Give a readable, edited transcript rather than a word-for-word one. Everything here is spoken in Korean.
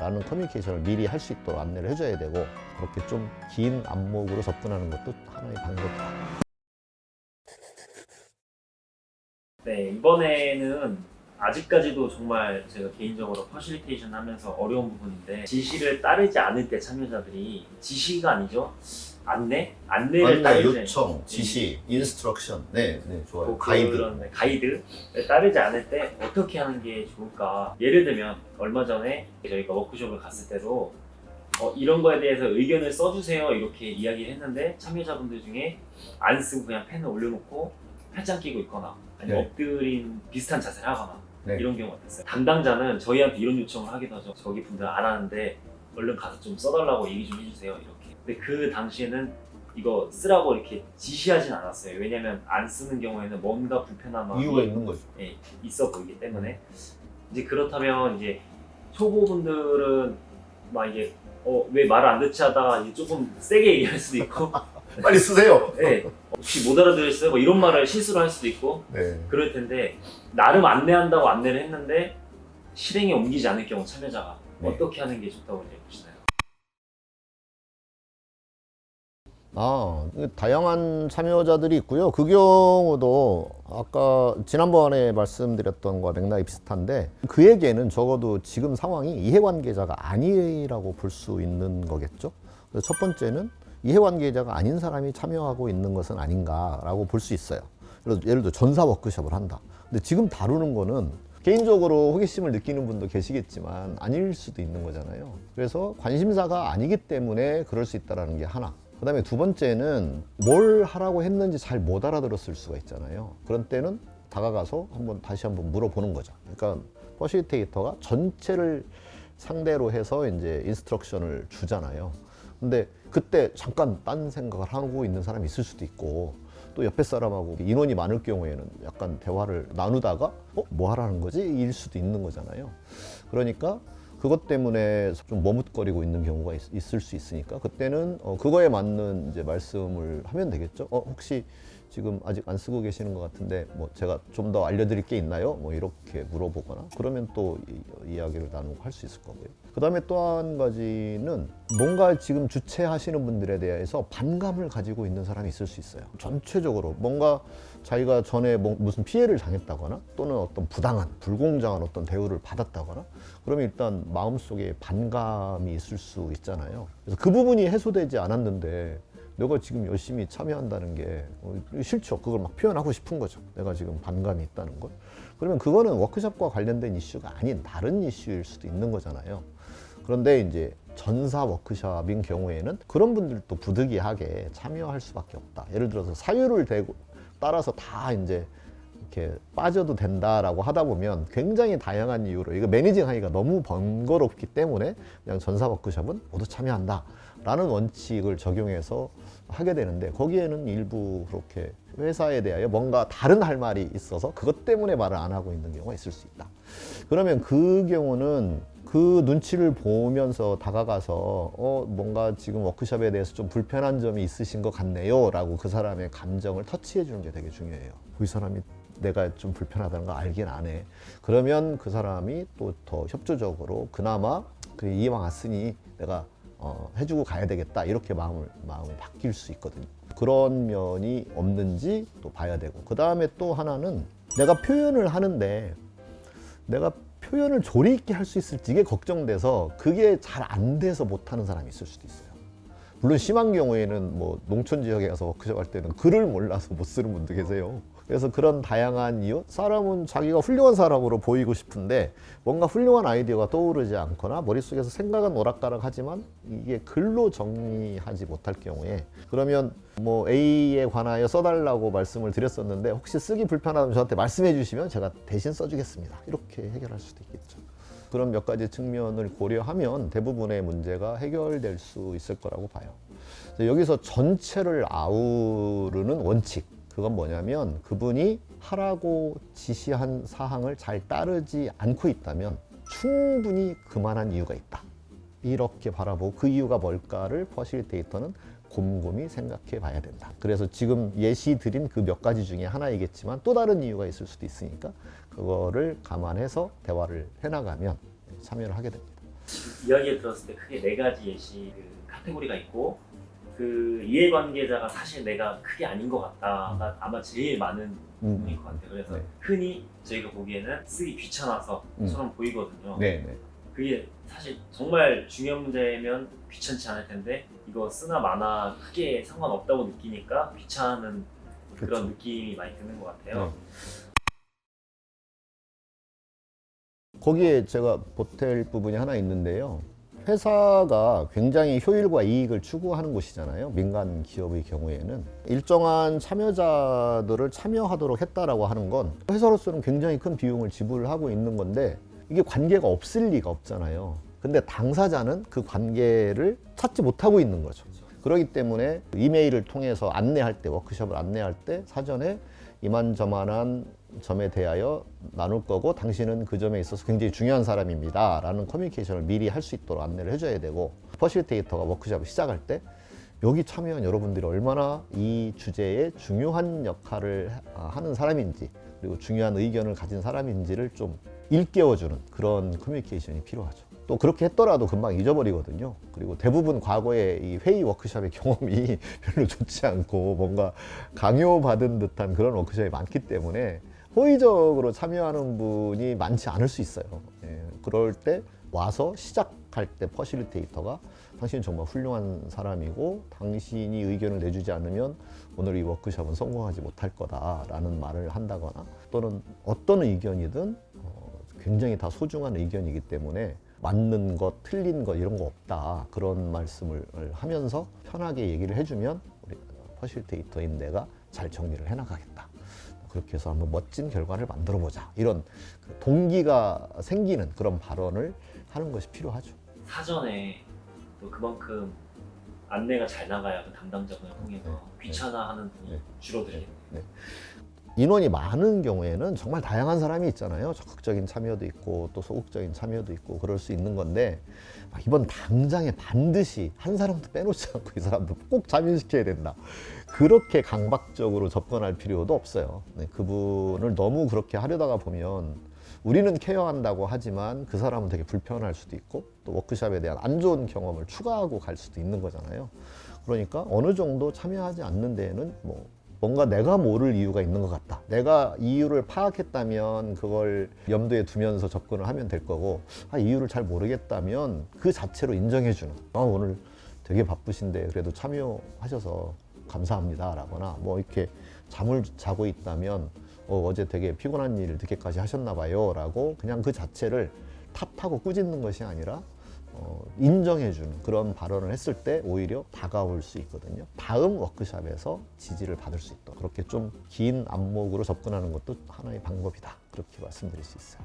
라는 커뮤니케이션을 미리 할 수 있도록 안내를 해줘야 되고, 그렇게 좀 긴 안목으로 접근하는 것도 하나의 방법이다. 네, 이번에는 아직까지도 정말 제가 개인적으로 퍼실리테이션 하면서 어려운 부분인데, 지시를 따르지 않을 때 참여자들이, 지시가 아니죠, 안내를 따르지, 요청, 지시, 인스트럭션, 네, 좋아요. 뭐 가이드를 따르지 않을 때 어떻게 하는 게 좋을까. 예를 들면 얼마 전에 저희가 워크숍을 갔을 때도 이런 거에 대해서 의견을 써주세요 이렇게 이야기를 했는데, 참여자분들 중에 안 쓰고 그냥 펜을 올려놓고 팔짱 끼고 있거나 아니면 엎드린 비슷한 자세를 하거나 이런 경우가 있어요. 담당자는 저희한테 이런 요청을 하기도 하죠. 저기 분들 안 하는데 얼른 가서 좀 써달라고 얘기 좀 해주세요 이렇게. 근데 그 당시에는 이거 쓰라고 이렇게 지시하진 않았어요. 왜냐면 안 쓰는 경우에는 뭔가 불편한 마음이 이유가 있는 거죠. 있어 보이기 때문에. 이제 그렇다면 이제 초보분들은 막 이게 왜 말을 안 듣지 하다가 이제 조금 세게 얘기할 수도 있고 빨리 쓰세요. 네. 혹시 못 알아들으셨어요? 뭐 이런 말을 실수로 할 수도 있고 그럴 텐데, 나름 안내한다고 안내를 했는데 실행에 옮기지 않을 경우 참여자가 어떻게 하는 게 좋다고 이제 보시나요? 다양한 참여자들이 있고요. 그 경우도 아까 지난번에 말씀드렸던 거와 맥락이 비슷한데, 그에게는 적어도 지금 상황이 이해관계자가 아니라고 볼 수 있는 거겠죠. 그래서 첫 번째는 이해관계자가 아닌 사람이 참여하고 있는 것은 아닌가라고 볼 수 있어요. 그래서 예를 들어 전사 워크숍을 한다. 근데 지금 다루는 거는 개인적으로 호기심을 느끼는 분도 계시겠지만 아닐 수도 있는 거잖아요. 그래서 관심사가 아니기 때문에 그럴 수 있다는 게 하나. 그 다음에 두 번째는 뭘 하라고 했는지 잘 못 알아들었을 수가 있잖아요. 그런 때는 다가가서 다시 한번 물어보는 거죠. 그러니까 퍼실리테이터가 전체를 상대로 해서 이제 인스트럭션을 주잖아요. 근데 그때 잠깐 딴 생각을 하고 있는 사람이 있을 수도 있고, 또 옆에 사람하고 인원이 많을 경우에는 약간 대화를 나누다가 뭐 하라는 거지? 일 수도 있는 거잖아요. 그러니까 그것 때문에 좀 머뭇거리고 있는 경우가 있을 수 있으니까, 그때는 그거에 맞는 이제 말씀을 하면 되겠죠. 혹시 지금 아직 안 쓰고 계시는 것 같은데 뭐 제가 좀 더 알려드릴 게 있나요? 뭐 이렇게 물어보거나, 그러면 또 이야기를 나누고 할 수 있을 거고요. 그 다음에 또 한 가지는 뭔가 지금 주최하시는 분들에 대해서 반감을 가지고 있는 사람이 있을 수 있어요. 전체적으로 뭔가 자기가 전에 무슨 피해를 당했다거나, 또는 어떤 부당한, 불공정한 어떤 대우를 받았다거나, 그러면 일단 마음속에 반감이 있을 수 있잖아요. 그래서 그 부분이 해소되지 않았는데 내가 지금 열심히 참여한다는 게 싫죠. 그걸 막 표현하고 싶은 거죠. 내가 지금 반감이 있다는 걸. 그러면 그거는 워크숍과 관련된 이슈가 아닌 다른 이슈일 수도 있는 거잖아요. 그런데 이제 전사 워크숍인 경우에는 그런 분들도 부득이하게 참여할 수밖에 없다. 예를 들어서 사유를 따라서 다 이제 이렇게 빠져도 된다라고 하다 보면 굉장히 다양한 이유로 이거 매니징 하기가 너무 번거롭기 때문에 그냥 전사 워크숍은 모두 참여한다 라는 원칙을 적용해서 하게 되는데, 거기에는 일부 그렇게 회사에 대하여 뭔가 다른 할 말이 있어서 그것 때문에 말을 안 하고 있는 경우가 있을 수 있다. 그러면 그 경우는 그 눈치를 보면서 다가가서 뭔가 지금 워크숍에 대해서 좀 불편한 점이 있으신 것 같네요 라고 그 사람의 감정을 터치해 주는 게 되게 중요해요. 이 사람이 내가 좀 불편하다는 걸 알긴 아네. 그러면 그 사람이 또 더 협조적으로 그나마 그래, 이왕 왔으니 내가 해주고 가야 되겠다 이렇게 마음이 바뀔 수 있거든요. 그런 면이 없는지 또 봐야 되고, 그 다음에 또 하나는 내가 표현을 하는데 내가 표현을 조리 있게 할 수 있을지 이게 걱정돼서 그게 잘 안 돼서 못하는 사람이 있을 수도 있어요. 물론 심한 경우에는 뭐 농촌 지역에 가서 워크숍 할 때는 글을 몰라서 못 쓰는 분도 계세요. 그래서 그런 다양한 이유, 사람은 자기가 훌륭한 사람으로 보이고 싶은데 뭔가 훌륭한 아이디어가 떠오르지 않거나 머릿속에서 생각은 오락가락하지만 이게 글로 정리하지 못할 경우에, 그러면 뭐 A에 관하여 써달라고 말씀을 드렸었는데 혹시 쓰기 불편하다면 저한테 말씀해 주시면 제가 대신 써주겠습니다. 이렇게 해결할 수도 있겠죠. 그런 몇 가지 측면을 고려하면 대부분의 문제가 해결될 수 있을 거라고 봐요. 여기서 전체를 아우르는 원칙, 그건 뭐냐면 그분이 하라고 지시한 사항을 잘 따르지 않고 있다면 충분히 그만한 이유가 있다. 이렇게 바라보고 그 이유가 뭘까를 퍼실리테이터는 곰곰이 생각해 봐야 된다. 그래서 지금 예시 드린 그 몇 가지 중에 하나이겠지만 또 다른 이유가 있을 수도 있으니까 그거를 감안해서 대화를 해나가면 참여를 하게 됩니다. 이야기를 들었을 때 크게 네 가지 예시 카테고리가 있고 그 이해관계자가 사실 내가 크게 아닌 것 같다가 아마 제일 많은 부분인 것 같아요. 그래서 네. 흔히 저희가 보기에는 쓰기 귀찮아서처럼 보이거든요. 네, 네. 그게 사실 정말 중요한 문제면 귀찮지 않을 텐데 이거 쓰나 마나 크게 상관없다고 느끼니까 귀찮은 그런 느낌이 많이 드는 것 같아요. 네. 거기에 제가 보탤 부분이 하나 있는데요. 회사가 굉장히 효율과 이익을 추구하는 곳이잖아요. 민간 기업의 경우에는 일정한 참여자들을 참여하도록 했다라고 하는 건 회사로서는 굉장히 큰 비용을 지불하고 있는 건데 이게 관계가 없을 리가 없잖아요. 근데 당사자는 그 관계를 찾지 못하고 있는 거죠. 그렇기 때문에 이메일을 통해서 안내할 때, 워크숍을 안내할 때 사전에 이만저만한 점에 대하여 나눌 거고 당신은 그 점에 있어서 굉장히 중요한 사람입니다 라는 커뮤니케이션을 미리 할 수 있도록 안내를 해줘야 되고, 퍼실리테이터가 워크숍을 시작할 때 여기 참여한 여러분들이 얼마나 이 주제에 중요한 역할을 하는 사람인지 그리고 중요한 의견을 가진 사람인지를 좀 일깨워주는 그런 커뮤니케이션이 필요하죠. 또 그렇게 했더라도 금방 잊어버리거든요. 그리고 대부분 과거의 이 회의 워크숍의 경험이 별로 좋지 않고 뭔가 강요받은 듯한 그런 워크숍이 많기 때문에 호의적으로 참여하는 분이 많지 않을 수 있어요. 예, 그럴 때 와서 시작할 때 퍼실리테이터가 당신은 정말 훌륭한 사람이고 당신이 의견을 내주지 않으면 오늘 이 워크숍은 성공하지 못할 거다라는 말을 한다거나, 또는 어떤 의견이든 굉장히 다 소중한 의견이기 때문에 맞는 것, 틀린 것 이런 거 없다, 그런 말씀을 하면서 편하게 얘기를 해주면 우리 퍼실리테이터인 내가 잘 정리를 해나가겠다. 그렇게 해서 한번 멋진 결과를 만들어 보자, 이런 동기가 생기는 그런 발언을 하는 것이 필요하죠. 사전에 또 그만큼 안내가 잘 나가야 그 담당자분을 통해서 귀찮아하는 분이 줄어들겠네요. 네. 인원이 많은 경우에는 정말 다양한 사람이 있잖아요. 적극적인 참여도 있고 또 소극적인 참여도 있고 그럴 수 있는 건데, 이번 당장에 반드시 한 사람도 빼놓지 않고 이 사람도 꼭 참여시켜야 된다, 그렇게 강박적으로 접근할 필요도 없어요. 네, 그분을 너무 그렇게 하려다가 보면 우리는 케어한다고 하지만 그 사람은 되게 불편할 수도 있고 또 워크숍에 대한 안 좋은 경험을 추가하고 갈 수도 있는 거잖아요. 그러니까 어느 정도 참여하지 않는 데에는 뭔가 내가 모를 이유가 있는 것 같다, 내가 이유를 파악했다면 그걸 염두에 두면서 접근을 하면 될 거고, 이유를 잘 모르겠다면 그 자체로 인정해주는, 오늘 되게 바쁘신데 그래도 참여하셔서 감사합니다 라거나, 이렇게 잠을 자고 있다면 어제 되게 피곤한 일 늦게까지 하셨나 봐요 라고 그냥 그 자체를 탓하고 꾸짖는 것이 아니라 인정해주는 그런 발언을 했을 때 오히려 다가올 수 있거든요. 다음 워크숍에서 지지를 받을 수 있도록 그렇게 좀 긴 안목으로 접근하는 것도 하나의 방법이다, 그렇게 말씀드릴 수 있어요.